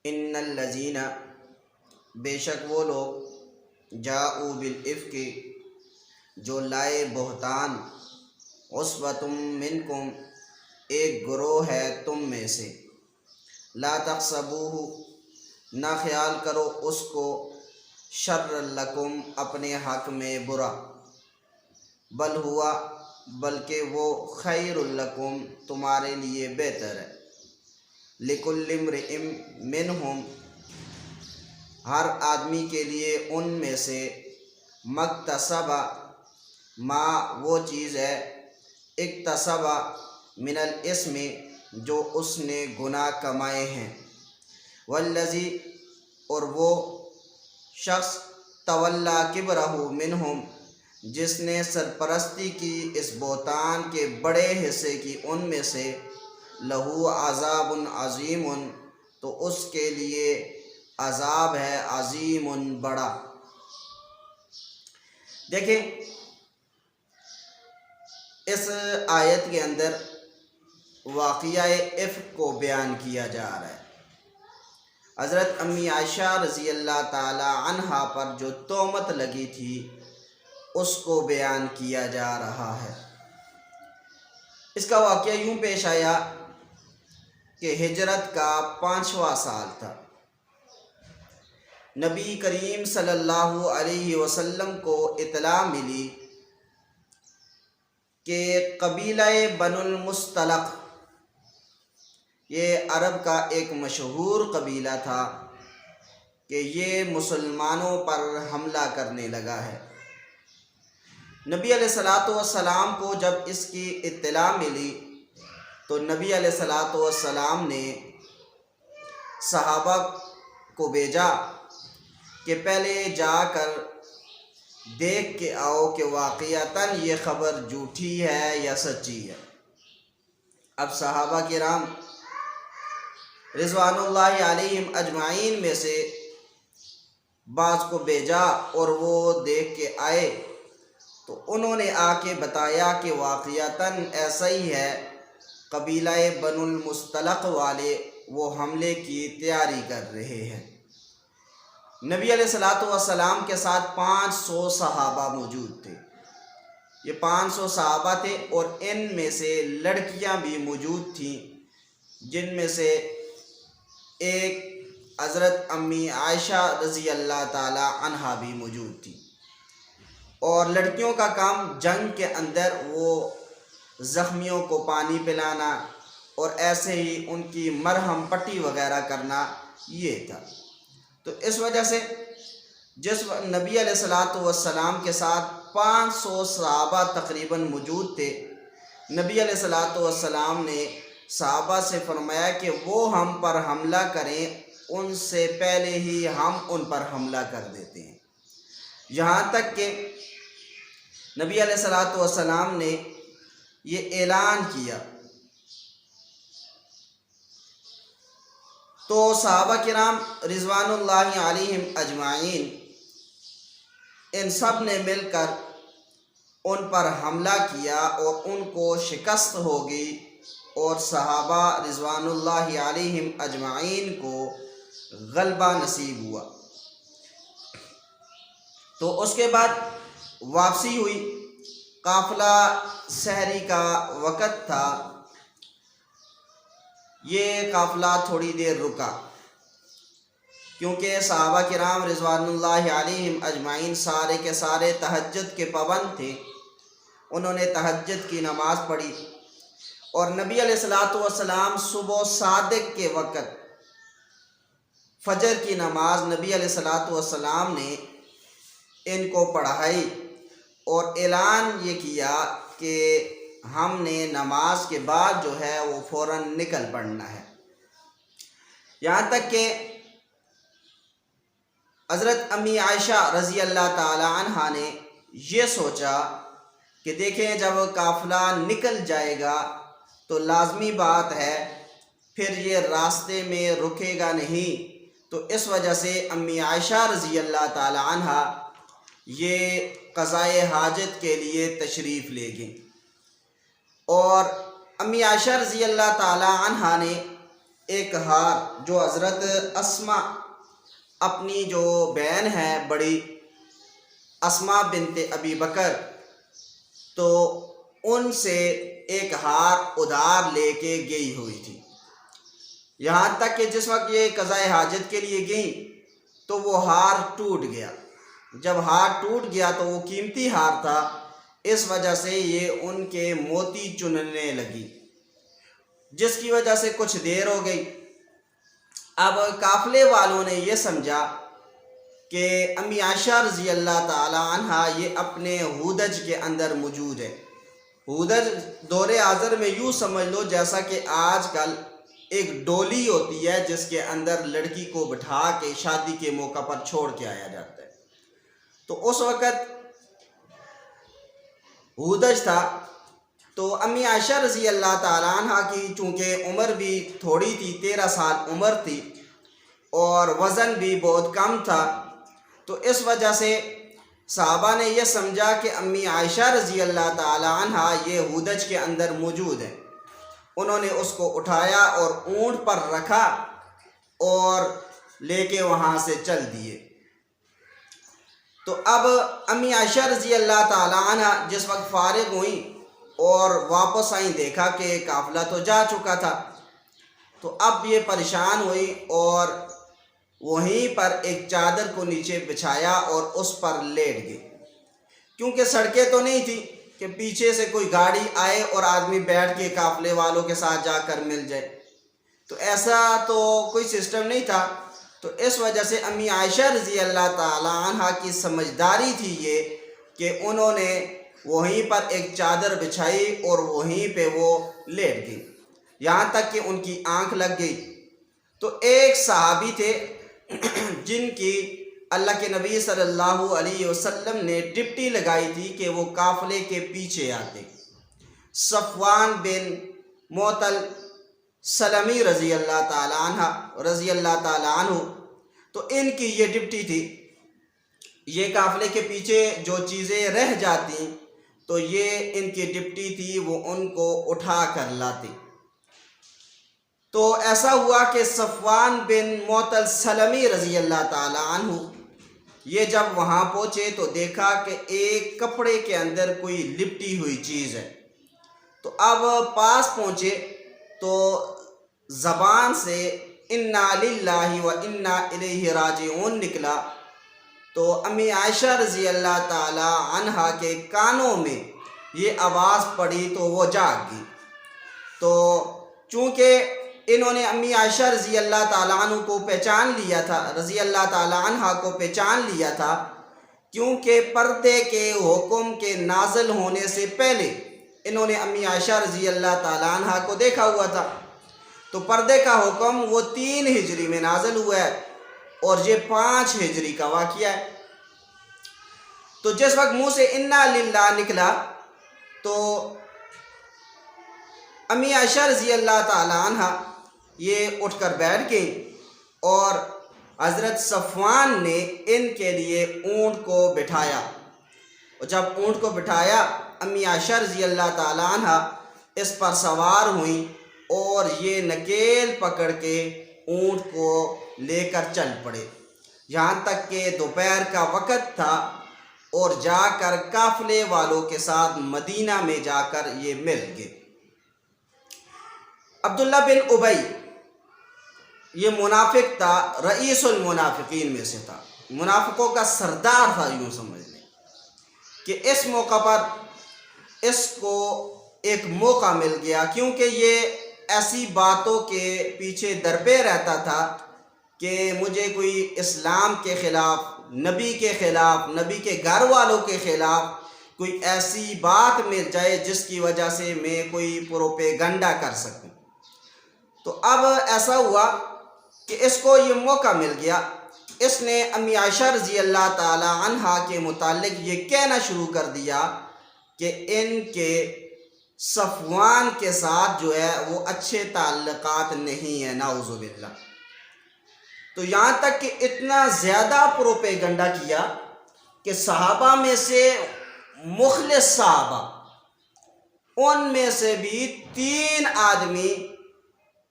ان الذین بے شک وہ لوگ جاؤ بالافک جو لائے بہتان، عصبتم منکم ایک گروہ ہے تم میں سے، لا تحسبوہ نہ خیال کرو اس کو، شر لکم اپنے حق میں برا، بل ہوا بلکہ وہ خیر لکم تمہارے لیے بہتر ہے، لکل امرئ منہم ہر آدمی کے لیے ان میں سے، مکتسب ما وہ چیز ہے، اکتسب من الاسم جو اس نے گناہ کمائے ہیں، والذی اور وہ شخص تولا کبرہ منہم جس نے سرپرستی کی اس بہتان کے بڑے حصے کی ان میں سے، لہو عذاب عظیم تو اس کے لیے عذاب ہے عظیم بڑا۔ دیکھیں اس آیت کے اندر واقعہ افک کو بیان کیا جا رہا ہے۔ حضرت امی عائشہ رضی اللہ تعالی عنہا پر جو تہمت لگی تھی اس کو بیان کیا جا رہا ہے۔ اس کا واقعہ یوں پیش آیا کہ ہجرت کا 5واں سال تھا۔ نبی کریم صلی اللہ علیہ وسلم کو اطلاع ملی کہ قبیلہ بنو المصطلق، یہ عرب کا ایک مشہور قبیلہ تھا، کہ یہ مسلمانوں پر حملہ کرنے لگا ہے۔ نبی علیہ الصلوۃ والسلام کو جب اس کی اطلاع ملی تو نبی علیہ الصلوۃ والسلام نے صحابہ کو بھیجا کہ پہلے جا کر دیکھ کے آؤ کہ واقعتاً یہ خبر جھوٹی ہے یا سچی ہے۔ اب صحابہ کرام رضوان اللہ علیہم اجمعین میں سے بعض کو بھیجا اور وہ دیکھ کے آئے تو انہوں نے آ کے بتایا کہ واقعتاً ایسا ہی ہے، قبیلہ بنو المصطلق والے وہ حملے کی تیاری کر رہے ہیں۔ نبی علیہ الصلوۃ والسلام کے ساتھ 500 صحابہ موجود تھے۔ یہ 500 صحابہ تھے اور ان میں سے لڑکیاں بھی موجود تھیں، جن میں سے ایک حضرت امی عائشہ رضی اللہ تعالی عنہا بھی موجود تھی۔ اور لڑکیوں کا کام جنگ کے اندر وہ زخمیوں کو پانی پلانا اور ایسے ہی ان کی مرہم پٹی وغیرہ کرنا یہ تھا۔ تو اس وجہ سے جس نبی علیہ الصلوۃ والسلام کے ساتھ 500 صحابہ تقریباً موجود تھے، نبی علیہ الصلوۃ والسلام نے صحابہ سے فرمایا کہ وہ ہم پر حملہ کریں، ان سے پہلے ہی ہم ان پر حملہ کر دیتے ہیں۔ یہاں تک کہ نبی علیہ الصلوۃ والسلام نے یہ اعلان کیا تو صحابہ کرام رضوان اللہ علیہم اجمعین ان سب نے مل کر ان پر حملہ کیا اور ان کو شکست ہوگی، اور صحابہ رضوان اللہ علیہم اجمعین کو غلبہ نصیب ہوا۔ تو اس کے بعد واپسی ہوئی، قافلہ سحری کا وقت تھا، یہ قافلہ تھوڑی دیر رکا کیونکہ صحابہ کرام رضوان اللہ علیہم اجمعین سارے کے سارے تہجد کے پابند تھے۔ انہوں نے تہجد کی نماز پڑھی اور نبی علیہ الصلوۃ والسلام صبح صادق کے وقت فجر کی نماز نبی علیہ الصلوۃ والسلام نے ان کو پڑھائی اور اعلان یہ کیا کہ ہم نے نماز کے بعد جو ہے وہ فوراً نکل پڑنا ہے۔ یہاں تک کہ حضرت امی عائشہ رضی اللہ تعالی عنہا نے یہ سوچا کہ دیکھیں جب قافلہ نکل جائے گا تو لازمی بات ہے پھر یہ راستے میں رکے گا نہیں، تو اس وجہ سے امی عائشہ رضی اللہ تعالی عنہا یہ قضائے حاجت کے لیے تشریف لے گئیں، اور امی عائشہ رضی اللہ تعالی عنہا نے ایک ہار جو حضرت اسما اپنی جو بہن ہے بڑی اسما بنت ابی بکر، تو ان سے ایک ہار ادھار لے کے گئی ہوئی تھی، یہاں تک کہ جس وقت یہ قضائے حاجت کے لیے گئیں تو وہ ہار ٹوٹ گیا۔ جب ہار ٹوٹ گیا تو وہ قیمتی ہار تھا، اس وجہ سے یہ ان کے موتی چننے لگی، جس کی وجہ سے کچھ دیر ہو گئی۔ اب قافلے والوں نے یہ سمجھا کہ امی عائشہ رضی اللہ تعالی عنہ یہ اپنے ہودج کے اندر موجود ہے۔ ہودج دور حاضر میں یوں سمجھ لو جیسا کہ آج کل ایک ڈولی ہوتی ہے جس کے اندر لڑکی کو بٹھا کے شادی کے موقع پر چھوڑ کے آیا جاتا ہے، تو اس وقت ہودج تھا۔ تو امی عائشہ رضی اللہ تعالیٰ عنہ کی چونکہ عمر بھی تھوڑی تھی، 13 سال عمر تھی، اور وزن بھی بہت کم تھا، تو اس وجہ سے صحابہ نے یہ سمجھا کہ امی عائشہ رضی اللہ تعالیٰ عنہ یہ ہودج کے اندر موجود ہے۔ انہوں نے اس کو اٹھایا اور اونٹ پر رکھا اور لے کے وہاں سے چل دیے۔ تو اب امی عائشہ رضی اللہ تعالیٰ عنہ جس وقت فارغ ہوئیں اور واپس آئیں، دیکھا کہ قافلہ تو جا چکا تھا، تو اب یہ پریشان ہوئی اور وہیں پر ایک چادر کو نیچے بچھایا اور اس پر لیٹ گئی، کیونکہ سڑکیں تو نہیں تھی کہ پیچھے سے کوئی گاڑی آئے اور آدمی بیٹھ کے قافلے والوں کے ساتھ جا کر مل جائے، تو ایسا تو کوئی سسٹم نہیں تھا۔ تو اس وجہ سے امی عائشہ رضی اللہ تعالی عنہ کی سمجھداری تھی یہ کہ انہوں نے وہیں پر ایک چادر بچھائی اور وہیں پہ وہ لیٹ گئی، یہاں تک کہ ان کی آنکھ لگ گئی۔ تو ایک صحابی تھے جن کی اللہ کے نبی صلی اللہ علیہ وسلم نے ڈپٹی لگائی تھی کہ وہ قافلے کے پیچھے آتے، صفوان بن معطل سلمی رضی اللہ تعالی عنہ، تو ان کی یہ ڈپٹی تھی۔ یہ قافلے کے پیچھے جو چیزیں رہ جاتی تو یہ ان کی ڈپٹی تھی، وہ ان کو اٹھا کر لاتی۔ تو ایسا ہوا کہ صفوان بن معطل سلمی رضی اللہ تعالی عنہ یہ جب وہاں پہنچے تو دیکھا کہ ایک کپڑے کے اندر کوئی لپٹی ہوئی چیز ہے، تو اب پاس پہنچے تو زبان سے انا للہ و انا الیہ راجعون نکلا، تو امی عائشہ رضی اللہ تعالی عنہ کے کانوں میں یہ آواز پڑی تو وہ جاگ گئی۔ تو چونکہ انہوں نے امی عائشہ رضی اللہ تعالیٰ عنہ کو پہچان لیا تھا، رضی اللہ تعالیٰ عنہ کو پہچان لیا تھا، کیونکہ پردے کے حکم کے نازل ہونے سے پہلے انہوں نے امی عائشہ رضی اللہ تعالیٰ عنہ کو دیکھا ہوا تھا۔ تو پردے کا حکم وہ 3 ہجری میں نازل ہوا ہے اور یہ 5 ہجری کا واقعہ ہے۔ تو جس وقت منہ سے انا للہ نکلا تو امی عائشہ رضی اللہ تعالی عنہ یہ اٹھ کر بیٹھ گئی اور حضرت صفوان نے ان کے لیے اونٹ کو بٹھایا، اور جب اونٹ کو بٹھایا امی عائشہ رضی اللہ تعالی عنہ اس پر سوار ہوئیں اور یہ نکیل پکڑ کے اونٹ کو لے کر چل پڑے، یہاں تک کہ دوپہر کا وقت تھا اور جا کر قافلے والوں کے ساتھ مدینہ میں جا کر یہ مل گئے۔ عبداللہ بن ابی یہ منافق تھا، رئیس المنافقین میں سے تھا، منافقوں کا سردار تھا، یوں سمجھ لیں کہ اس موقع پر اس کو ایک موقع مل گیا، کیونکہ یہ ایسی باتوں کے پیچھے درپے رہتا تھا کہ مجھے کوئی اسلام کے خلاف، نبی کے خلاف، نبی کے گھر والوں کے خلاف کوئی ایسی بات مل جائے جس کی وجہ سے میں کوئی پروپیگنڈا کر سکوں۔ تو اب ایسا ہوا کہ اس کو یہ موقع مل گیا، اس نے امی عائشہ رضی اللہ تعالی عنہ کے متعلق یہ کہنا شروع کر دیا کہ ان کے صفوان کے ساتھ جو ہے وہ اچھے تعلقات نہیں ہیں، نعوذ باللہ۔ تو یہاں تک کہ اتنا زیادہ پروپیگنڈا کیا کہ صحابہ میں سے مخلص صحابہ، ان میں سے بھی 3 آدمی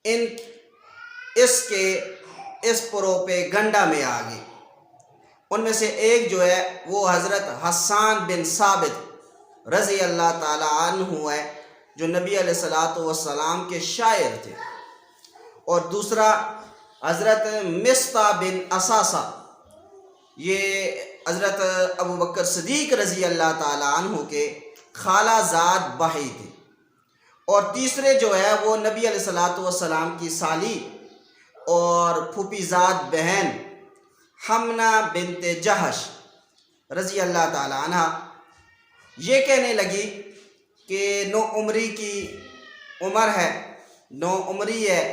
ان اس پروپیگنڈا میں آ گئی۔ ان میں سے ایک جو ہے وہ حضرت حسان بن ثابت رضی اللہ تعالی عنہ ہے، جو نبی علیہ الصلوۃ والسلام کے شاعر تھے، اور دوسرا حضرت مصطح بن اساسہ، یہ حضرت ابو بکر صدیق رضی اللہ تعالی عنہ کے خالہ زاد بھائی تھے، اور تیسرے جو ہے وہ نبی علیہ الصلوۃ والسلام کی سالی اور پھوپھی زاد بہن حمنہ بنت جہش رضی اللہ تعالی عنہ، یہ کہنے لگی کہ 9 عمری کی عمر ہے، 9 عمری ہے،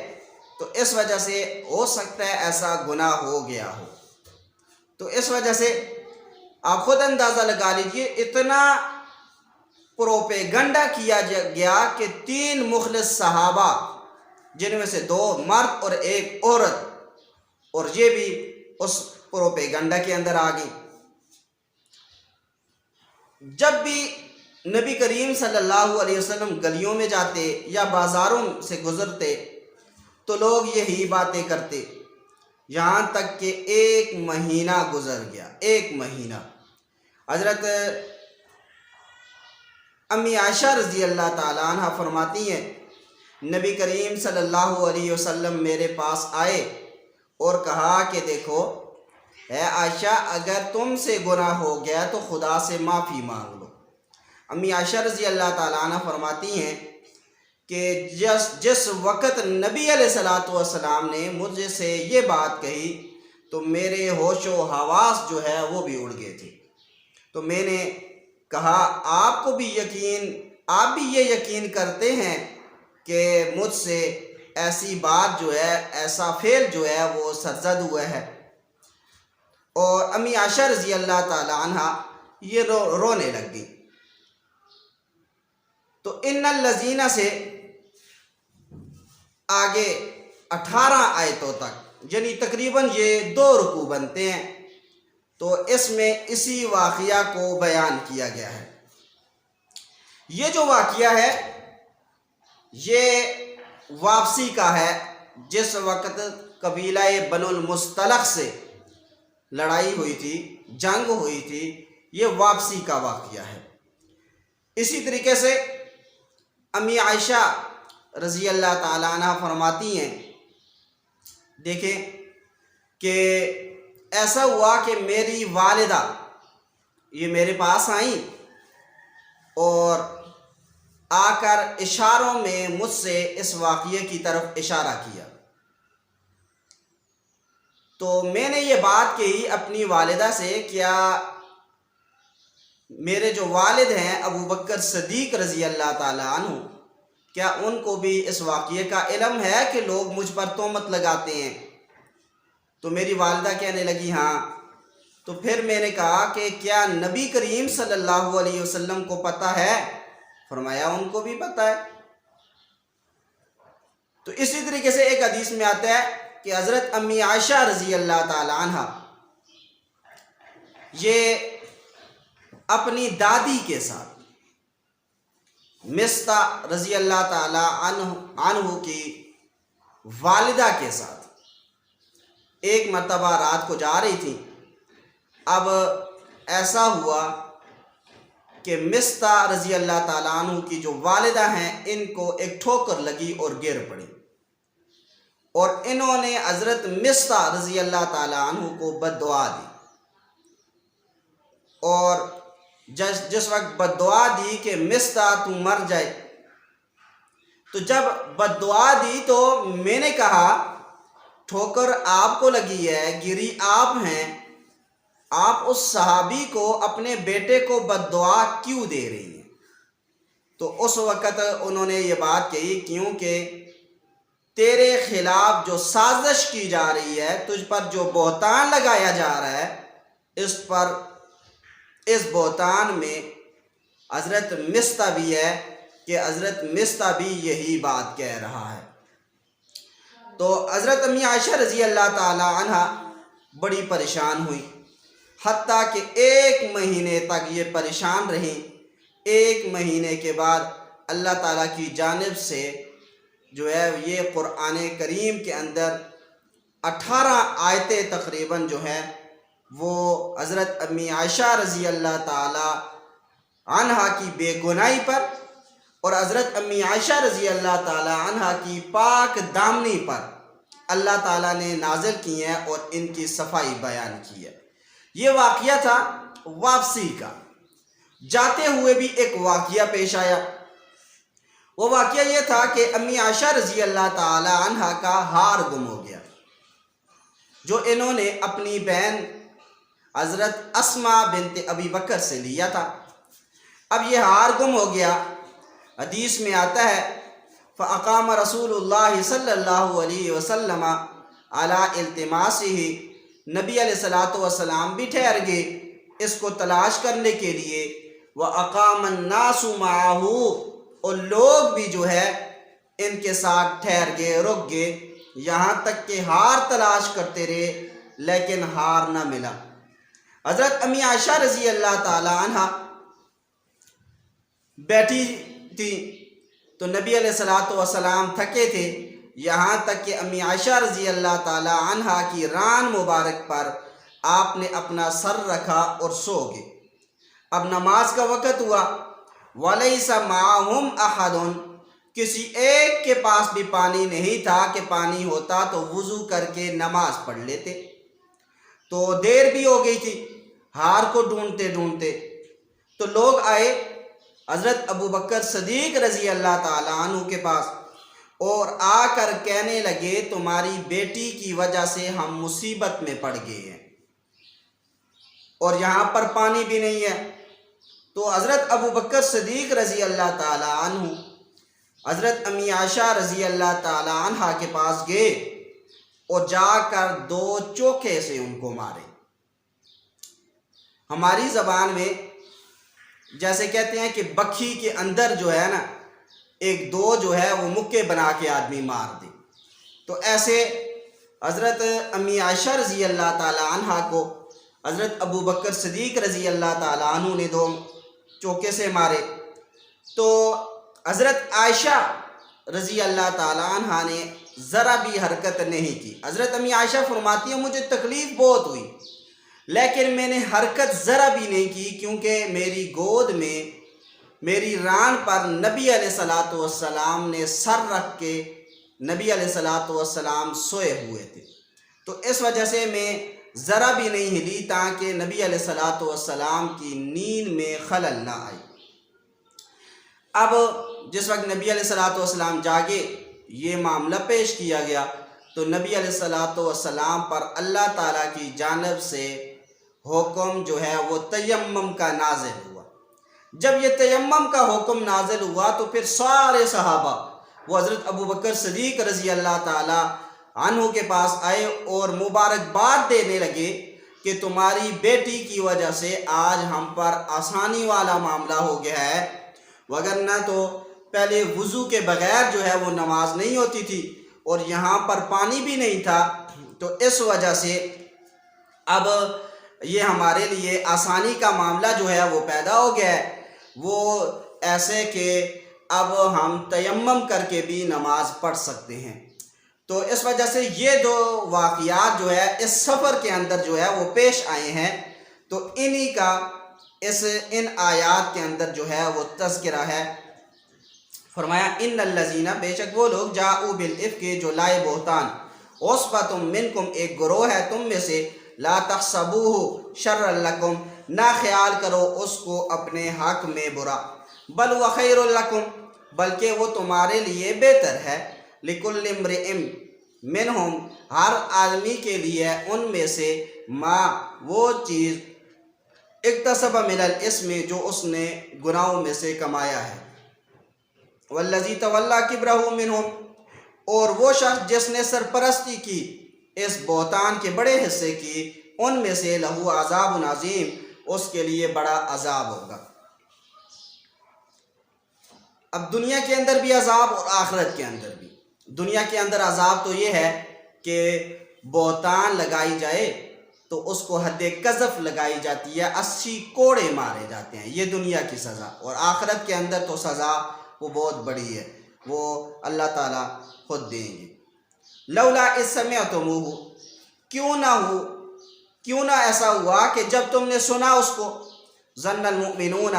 تو اس وجہ سے ہو سکتا ہے ایسا گناہ ہو گیا ہو۔ تو اس وجہ سے آپ خود اندازہ لگا لیجئے، اتنا پروپیگنڈا کیا گیا کہ 3 مخلص صحابہ، جن میں سے 2 مرد اور 1 عورت، اور یہ بھی اس پروپیگنڈا کے اندر آ گئی۔ جب بھی نبی کریم صلی اللہ علیہ وسلم گلیوں میں جاتے یا بازاروں سے گزرتے تو لوگ یہی باتیں کرتے، یہاں تک کہ 1 مہینہ گزر گیا، 1 مہینہ۔ حضرت امی عائشہ رضی اللہ تعالیٰ عنہ فرماتی ہیں، نبی کریم صلی اللہ علیہ وسلم میرے پاس آئے اور کہا کہ دیکھو اے عائشہ، اگر تم سے گناہ ہو گیا تو خدا سے معافی مانگ لو۔ امی عائشہ رضی اللہ تعالیٰ عنہ فرماتی ہیں کہ جس وقت نبی علیہ الصلوۃ والسلام نے مجھ سے یہ بات کہی تو میرے ہوش و حواس جو ہے وہ بھی اڑ گئے تھے۔ تو میں نے کہا آپ بھی یہ یقین کرتے ہیں کہ مجھ سے ایسی بات جو ہے، ایسا فعل جو ہے وہ سرزد ہوا ہے؟ اور امی عائشہ رضی اللہ تعالی عنہ یہ رونے لگ گئی۔ تو ان الذین سے آگے 18 آیتوں تک، یعنی تقریباً یہ 2 رکوع بنتے ہیں، تو اس میں اسی واقعہ کو بیان کیا گیا ہے۔ یہ جو واقعہ ہے یہ واپسی کا ہے، جس وقت قبیلہ بنو المصطلق سے لڑائی ہوئی تھی، جنگ ہوئی تھی، یہ واپسی کا واقعہ ہے۔ اسی طریقے سے امی عائشہ رضی اللہ تعالیٰ عنہ فرماتی ہیں، دیکھیں کہ ایسا ہوا کہ میری والدہ یہ میرے پاس آئیں اور آ کر اشاروں میں مجھ سے اس واقعے کی طرف اشارہ کیا۔ تو میں نے یہ بات کہی اپنی والدہ سے، کیا میرے جو والد ہیں ابو بکر صدیق رضی اللہ تعالیٰ عنہ، کیا ان کو بھی اس واقعے کا علم ہے کہ لوگ مجھ پر تہمت لگاتے ہیں؟ تو میری والدہ کہنے لگی ہاں۔ تو پھر میں نے کہا کہ کیا نبی کریم صلی اللہ علیہ وسلم کو پتہ ہے؟ فرمایا ان کو بھی پتہ ہے۔ تو اسی طریقے سے ایک حدیث میں آتا ہے کہ حضرت امی عائشہ رضی اللہ تعالی عنہ یہ اپنی دادی کے ساتھ، مصطح رضی اللہ تعالی عنہ کی والدہ کے ساتھ ایک مرتبہ رات کو جا رہی تھی۔ اب ایسا ہوا کہ مصطح رضی اللہ تعالیٰ عنہ کی جو والدہ ہیں، ان کو ایک ٹھوکر لگی اور گر پڑی، اور انہوں نے حضرت مصطح رضی اللہ تعالیٰ عنہ کو بد دعا دی، اور جس وقت بد دعا دی کہ مصطح تو مر جائے، تو جب بد دعا دی تو میں نے کہا ٹھوکر آپ کو لگی ہے، گری آپ ہیں، آپ اس صحابی کو، اپنے بیٹے کو بد دعا کیوں دے رہی ہیں؟ تو اس وقت انہوں نے یہ بات کہی، کیونکہ تیرے خلاف جو سازش کی جا رہی ہے، تجھ پر جو بہتان لگایا جا رہا ہے، اس بہتان میں حضرت مصطح بھی ہے، کہ حضرت مصطح بھی یہی بات کہہ رہا ہے۔ تو حضرت امی عائشہ رضی اللہ تعالی عنہ بڑی پریشان ہوئی، حتیٰ کہ 1 مہینے تک یہ پریشان رہیں۔ 1 مہینے کے بعد اللہ تعالیٰ کی جانب سے جو ہے یہ قرآن کریم کے اندر 18 آیتیں تقریباً جو ہیں وہ حضرت امی عائشہ رضی اللہ تعالی عنہا کی بے گناہی پر اور حضرت امی عائشہ رضی اللہ تعالی عنہا کی پاک دامنی پر اللہ تعالیٰ نے نازل کی ہیں اور ان کی صفائی بیان کی ہے۔ یہ واقعہ تھا واپسی کا۔ جاتے ہوئے بھی ایک واقعہ پیش آیا۔ وہ واقعہ یہ تھا کہ امی عائشہ رضی اللہ تعالی عنہا کا ہار گم ہو گیا جو انہوں نے اپنی بہن حضرت اسماء بنت ابی بکر سے لیا تھا۔ اب یہ ہار گم ہو گیا۔ حدیث میں آتا ہے فَأَقَامَ رسول اللہ صلی اللہ علیہ وسلم علی التماسہ، نبی علیہ السلام بھی ٹھہر گئے اس کو تلاش کرنے کے لیے۔ وَأَقَامَ النَّاسُ مَعَهُ، اور لوگ بھی جو ہے ان کے ساتھ ٹھہر گئے، رک گئے، یہاں تک کہ ہار تلاش کرتے رہے لیکن ہار نہ ملا۔ حضرت امی عائشہ رضی اللہ تعالی عنہ بیٹھی تھی تو نبی علیہ السلام تھکے تھے، یہاں تک کہ امی عائشہ رضی اللہ تعالی عنہ کی ران مبارک پر آپ نے اپنا سر رکھا اور سو گئے۔ اب نماز کا وقت ہوا۔ وَلَيْسَ مَعَهُمْ أَحَدٌ، کسی ایک کے پاس بھی پانی نہیں تھا کہ پانی ہوتا تو وضو کر کے نماز پڑھ لیتے۔ تو دیر بھی ہو گئی تھی ہار کو ڈھونڈتے ڈھونڈتے۔ تو لوگ آئے حضرت ابو بکر صدیق رضی اللہ تعالیٰ عنہ کے پاس اور آ کر کہنے لگے تمہاری بیٹی کی وجہ سے ہم مصیبت میں پڑ گئے ہیں اور یہاں پر پانی بھی نہیں ہے۔ تو حضرت ابو بکر صدیق رضی اللہ تعالیٰ عنہ حضرت امی عائشہ رضی اللہ تعالیٰ عنہ کے پاس گئے اور جا کر 2 چوکے سے ان کو مارے۔ ہماری زبان میں جیسے کہتے ہیں کہ بکھی کے اندر جو ہے نا ایک 2 جو ہے وہ مکے بنا کے آدمی مار دے، تو ایسے حضرت امی عائشہ رضی اللہ تعالی عنہ کو حضرت ابو بکر صدیق رضی اللہ تعالی عنہ نے 2 چوکے سے مارے۔ تو حضرت عائشہ رضی اللہ تعالی عنہ نے ذرا بھی حرکت نہیں کی۔ حضرت امی عائشہ فرماتی ہیں مجھے تکلیف بہت ہوئی لیکن میں نے حرکت ذرا بھی نہیں کی کیونکہ میری گود میں میری ران پر نبی علیہ السلام نے سر رکھ کے نبی علیہ السلام سوئے ہوئے تھے، تو اس وجہ سے میں ذرا بھی نہیں ہلی تاکہ نبی علیہ السلام کی نیند میں خلل نہ آئی۔ اب جس وقت نبی علیہ السلام جاگے یہ معاملہ پیش کیا گیا تو نبی علیہ السلام پر اللہ تعالیٰ کی جانب سے حکم جو ہے وہ تیمم کا نازل ہوا۔ جب یہ تیمم کا حکم نازل ہوا تو پھر سارے صحابہ وہ حضرت ابو بکر صدیق رضی اللہ تعالی عنہ کے پاس آئے اور مبارکباد دینے لگے کہ تمہاری بیٹی کی وجہ سے آج ہم پر آسانی والا معاملہ ہو گیا ہے، وگرنہ تو پہلے وضو کے بغیر جو ہے وہ نماز نہیں ہوتی تھی اور یہاں پر پانی بھی نہیں تھا، تو اس وجہ سے اب یہ ہمارے لیے آسانی کا معاملہ جو ہے وہ پیدا ہو گیا ہے، وہ ایسے کہ اب ہم تیمم کر کے بھی نماز پڑھ سکتے ہیں۔ تو اس وجہ سے یہ 2 واقعات جو ہے اس سفر کے اندر جو ہے وہ پیش آئے ہیں، تو انہی کا ان آیات کے اندر جو ہے وہ تذکرہ ہے۔ فرمایا ان الذین، بے شک وہ لوگ جاؤ بالافک، جو لائے بہتان، عصبۃ منکم، ایک گروہ ہے تم میں سے، لا تحسبوہ شرا لکم، نہ خیال کرو اس کو اپنے حق میں برا، بل هو خیر لکم، بلکہ وہ تمہارے لیے بہتر ہے، لکل امرئ منہم، ہر آدمی کے لیے ان میں سے، ما وہ چیز، اکتسب من الاسم، جو اس نے گناہوں میں سے کمایا ہے، والذی تولی کبرہ منہم، اور وہ شخص جس نے سرپرستی کی اس بہتان کے بڑے حصے کی ان میں سے، لہو عذاب عظیم، اس کے لیے بڑا عذاب ہوگا۔ اب دنیا کے اندر بھی عذاب اور آخرت کے اندر بھی۔ دنیا کے اندر عذاب تو یہ ہے کہ بہتان لگائی جائے تو اس کو حد قذف لگائی جاتی ہے، 80 کوڑے مارے جاتے ہیں، یہ دنیا کی سزا، اور آخرت کے اندر تو سزا وہ بہت بڑی ہے، وہ اللہ تعالیٰ خود دیں گے۔ لولا اذ سمعتموہ، کیوں نہ ایسا ہوا کہ جب تم نے سنا اس کو، ظن المؤمنون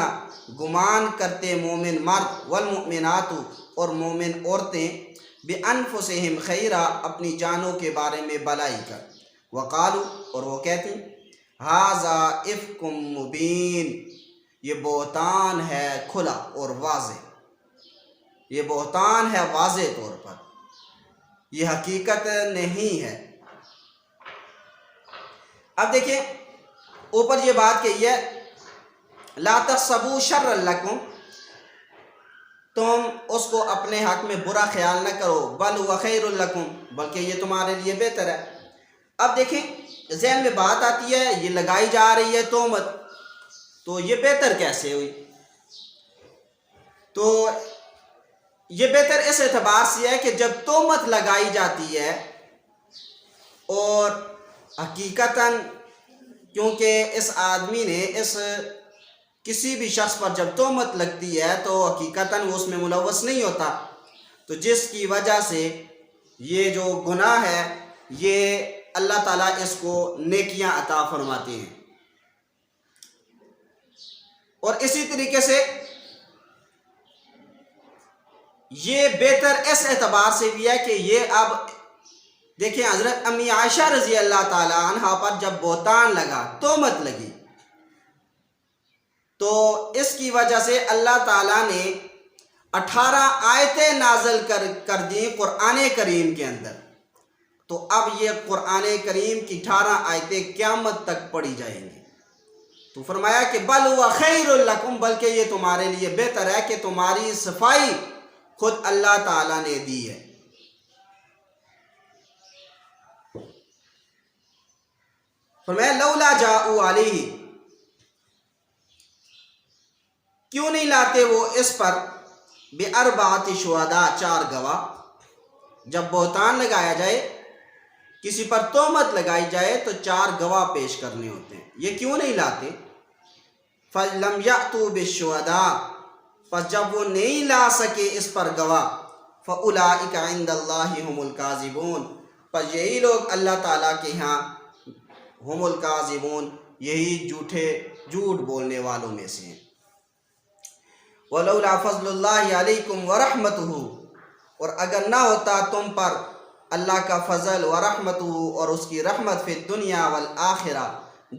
گمان کرتے مومن مرد، والمؤمنات اور مومن عورتیں، بانفسہم خیرا اپنی جانوں کے بارے میں بلائی کا، وقالو اور وہ کہتی ھذا افک مبین، یہ بہتان ہے کھلا اور واضح، یہ بہتان ہے واضح طور پر، یہ حقیقت نہیں ہے۔ اب دیکھیں اوپر یہ بات کہی ہے لا تحسبوا شرا لکم، تم اس کو اپنے حق میں برا خیال نہ کرو، بل هو خیر لکم، بلکہ یہ تمہارے لیے بہتر ہے۔ اب دیکھیں ذہن میں بات آتی ہے یہ لگائی جا رہی ہے تہمت، تو یہ بہتر کیسے ہوئی؟ تو یہ بہتر اس اعتبار سے ہے کہ جب تہمت لگائی جاتی ہے اور حقیقتاً کیونکہ اس آدمی نے اس کسی بھی شخص پر جب تہمت لگتی ہے تو حقیقتاً وہ اس میں ملوث نہیں ہوتا، تو جس کی وجہ سے یہ جو گناہ ہے یہ اللہ تعالیٰ اس کو نیکیاں عطا فرماتے ہیں۔ اور اسی طریقے سے یہ بہتر اس اعتبار سے بھی ہے کہ یہ اب دیکھیں حضرت امی عائشہ رضی اللہ تعالی عنہ پر جب بہتان لگا، تہمت لگی، تو اس کی وجہ سے اللہ تعالیٰ نے 18 آیتیں نازل کر دیں قرآن کریم کے اندر، تو اب یہ قرآن کریم کی 18 آیتیں قیامت تک پڑھی جائیں گی۔ تو فرمایا کہ بل هو خیر لکم، بلکہ یہ تمہارے لیے بہتر ہے کہ تمہاری صفائی خود اللہ تعالیٰ نے دی ہے۔ فرمایا لولا جاؤ علیہ، کیوں نہیں لاتے وہ اس پر باربعۃ شہداء، 4 گواہ۔ جب بہتان لگایا جائے، کسی پر تہمت لگائی جائے تو 4 گواہ پیش کرنے ہوتے ہیں، یہ کیوں نہیں لاتے؟ فلم یأتوا بالشہداء، پس جب وہ نہیں لا سکے اس پر گواہ، فاولئک عند اللہ هم الکاذبون، پس یہی لوگ اللہ تعالیٰ کے ہاں ہم الکاذبون، یہی جھوٹ بولنے والوں میں سے ہیں۔ ولولا فضل اللہ علیکم ورحمتہ، اور اگر نہ ہوتا تم پر اللہ کا فضل، ورحمتہ اور اس کی رحمت، فی الدنیا والآخرہ،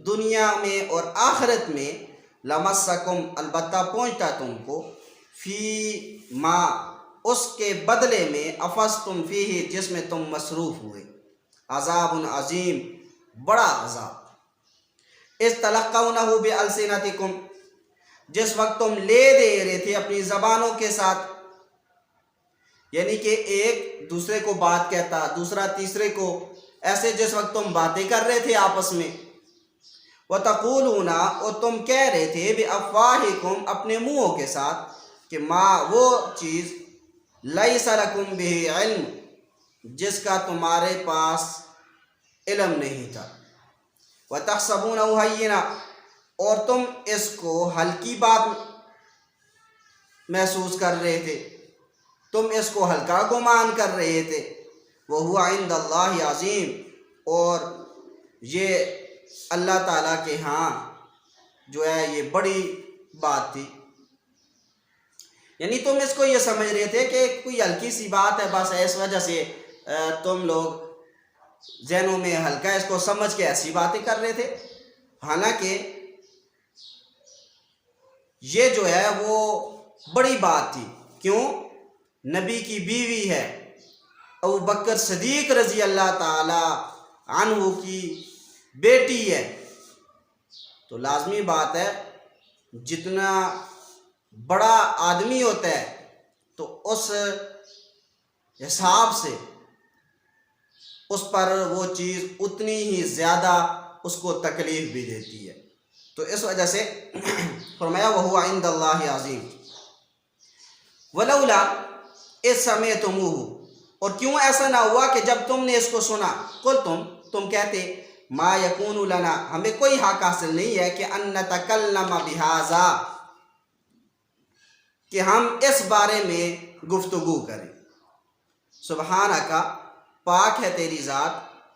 دنیا میں اور آخرت میں، لمسکم البتہ پہنچتا تم کو، فی ما اس کے بدلے میں، افضتم فیہ جس میں تم مصروف ہوئے، عذاب عظیم بڑا عذاب، اذ تلقونہ بألسنتکم جس وقت تم لے دے رہے تھے اپنی زبانوں کے ساتھ، یعنی کہ ایک دوسرے کو بات کہتا، دوسرا تیسرے کو، ایسے جس وقت تم باتیں کر رہے تھے آپس میں، وَتَقُولُونَ اور تم کہہ رہے تھے بِأَفْوَاهِكُمْ اپنے منہوں کے ساتھ، کہ ما وہ چیز لَيْسَ لَكُمْ بِهِ علم جس کا تمہارے پاس علم نہیں تھا، وَتَحْسَبُونَهُ هَيِّنًا اور تم اس کو ہلکی بات محسوس کر رہے تھے، تم اس کو ہلکا گمان کر رہے تھے، وَهُوَ عِندَ اللَّهِ عَظِيمٌ اور یہ اللہ تعالیٰ کے ہاں جو ہے یہ بڑی بات تھی۔ یعنی تم اس کو یہ سمجھ رہے تھے کہ کوئی ہلکی سی بات ہے، بس اس وجہ سے تم لوگ ذہنوں میں ہلکا اس کو سمجھ کے ایسی باتیں کر رہے تھے، حالانکہ یہ جو ہے وہ بڑی بات تھی۔ کیوں؟ نبی کی بیوی ہے، ابو بکر صدیق رضی اللہ تعالی عنہ کی بیٹی ہے، تو لازمی بات ہے جتنا بڑا آدمی ہوتا ہے تو اس حساب سے اس پر وہ چیز اتنی ہی زیادہ اس کو تکلیف بھی دیتی ہے، تو اس وجہ سے فرمایا وَهُوَ عِندَ اللَّهِ عَظِيمٌ وَلَوْلَا اِذْ سَمِعْتُمُوهُ اور کیوں ایسا نہ ہوا کہ جب تم نے اس کو سنا، تم کہتے ما یکون لنا ہمیں کوئی حق حاصل نہیں ہے کہ ان نتکلم بہذا کہ ہم اس بارے میں گفتگو کریں، سبحانک پاک ہے تیری ذات،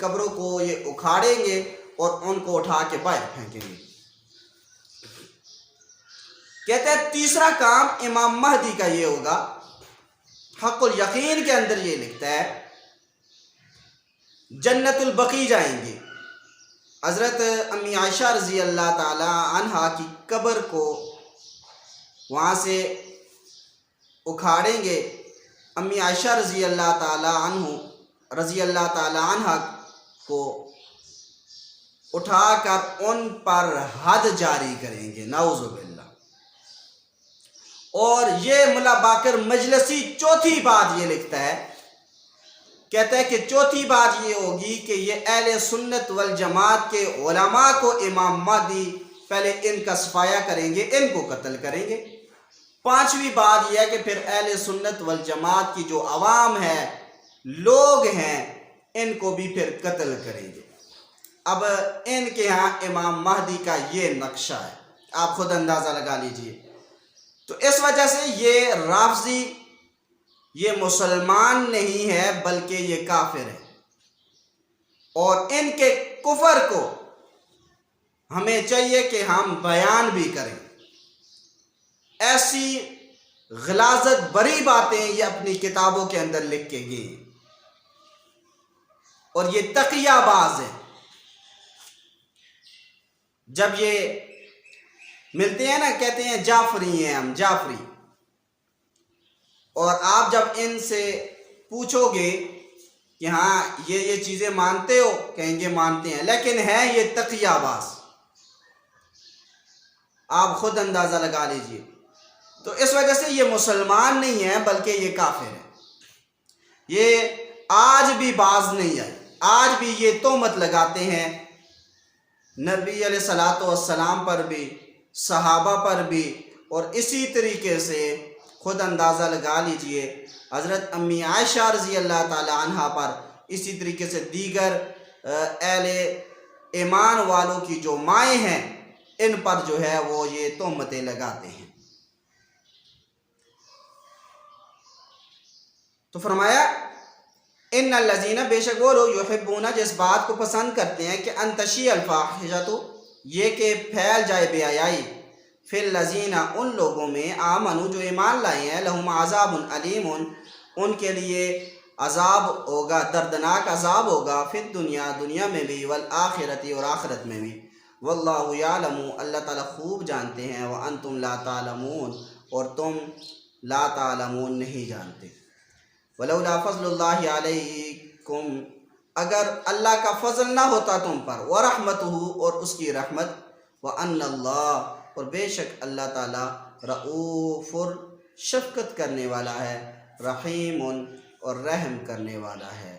قبروں کو یہ اکھاڑیں گے اور ان کو اٹھا کے باہر پھینکیں گے۔ کہتے ہیں تیسرا کام امام مہدی کا یہ ہوگا، حق الیقین کے اندر یہ لکھتا ہے جنت البقیع جائیں گے، حضرت امی عائشہ رضی اللہ تعالی عنہا کی قبر کو وہاں سے اکھاڑیں گے، امی عائشہ رضی اللہ تعالی عنہ کو اٹھا کر ان پر حد جاری کریں گے، نعوذ باللہ۔ اور یہ ملا باقر مجلسی چوتھی بات یہ لکھتا ہے، کہتا ہے کہ چوتھی بات یہ ہوگی کہ یہ اہل سنت والجماعت کے علماء کو امام مہدی پہلے ان کا صفایا کریں گے، ان کو قتل کریں گے۔ پانچویں بات یہ ہے کہ پھر اہل سنت والجماعت کی جو عوام ہے، لوگ ہیں، ان کو بھی پھر قتل کریں گے۔ اب ان کے ہاں امام مہدی کا یہ نقشہ ہے، آپ خود اندازہ لگا لیجئے۔ تو اس وجہ سے یہ رافضی یہ مسلمان نہیں ہے بلکہ یہ کافر ہے، اور ان کے کفر کو ہمیں چاہیے کہ ہم بیان بھی کریں۔ ایسی غلاظت بری باتیں یہ اپنی کتابوں کے اندر لکھ کے گئے، اور یہ تقیہ باز ہے۔ جب یہ ملتے ہیں نا، کہتے ہیں جعفری ہیں ہم، جعفری، اور آپ جب ان سے پوچھو گے کہ ہاں یہ چیزیں مانتے ہو، کہیں گے مانتے ہیں، لیکن ہے یہ تقیہ باز، آپ خود اندازہ لگا لیجئے۔ تو اس وجہ سے یہ مسلمان نہیں ہے بلکہ یہ کافر ہے۔ یہ آج بھی باز نہیں آئے، آج بھی یہ تہمت لگاتے ہیں نبی علیہ الصلوۃ والسلام پر بھی، صحابہ پر بھی، اور اسی طریقے سے خود اندازہ لگا لیجئے حضرت امی عائشہ رضی اللہ تعالی عنہا پر، اسی طریقے سے دیگر اہل ایمان والوں کی جو مائیں ہیں ان پر جو ہے وہ یہ تہمتیں لگاتے ہیں۔ تو فرمایا ان الذین، بے شک وہ لوگ، یحبون، جس بات کو پسند کرتے ہیں، کہ ان تشیع الفاحشۃ، یہ کہ پھیل جائے بے حیائی، فی الذین، ان لوگوں میں، آمنوا، جو ایمان لائے ہیں، لہم عذاب علیم، ان کے لیے عذاب ہوگا، دردناک عذاب ہوگا، فی الدنیا، دنیا میں بھی، والآخرۃ، اور آخرت میں بھی، واللہ یعلم، اللہ تعالیٰ خوب جانتے ہیں، وانتم لا تعلمون، اور تم لا تعلمون نہیں جانتے۔ ولولا فضل اللہ علیکم، اگر اللہ کا فضل نہ ہوتا تم پر، ورحمتہ، اور اس کی رحمت، وان اللہ، اور بے شک اللہ تعالی، رؤوف، شفقت کرنے والا ہے، رحیم، اور رحم کرنے والا ہے۔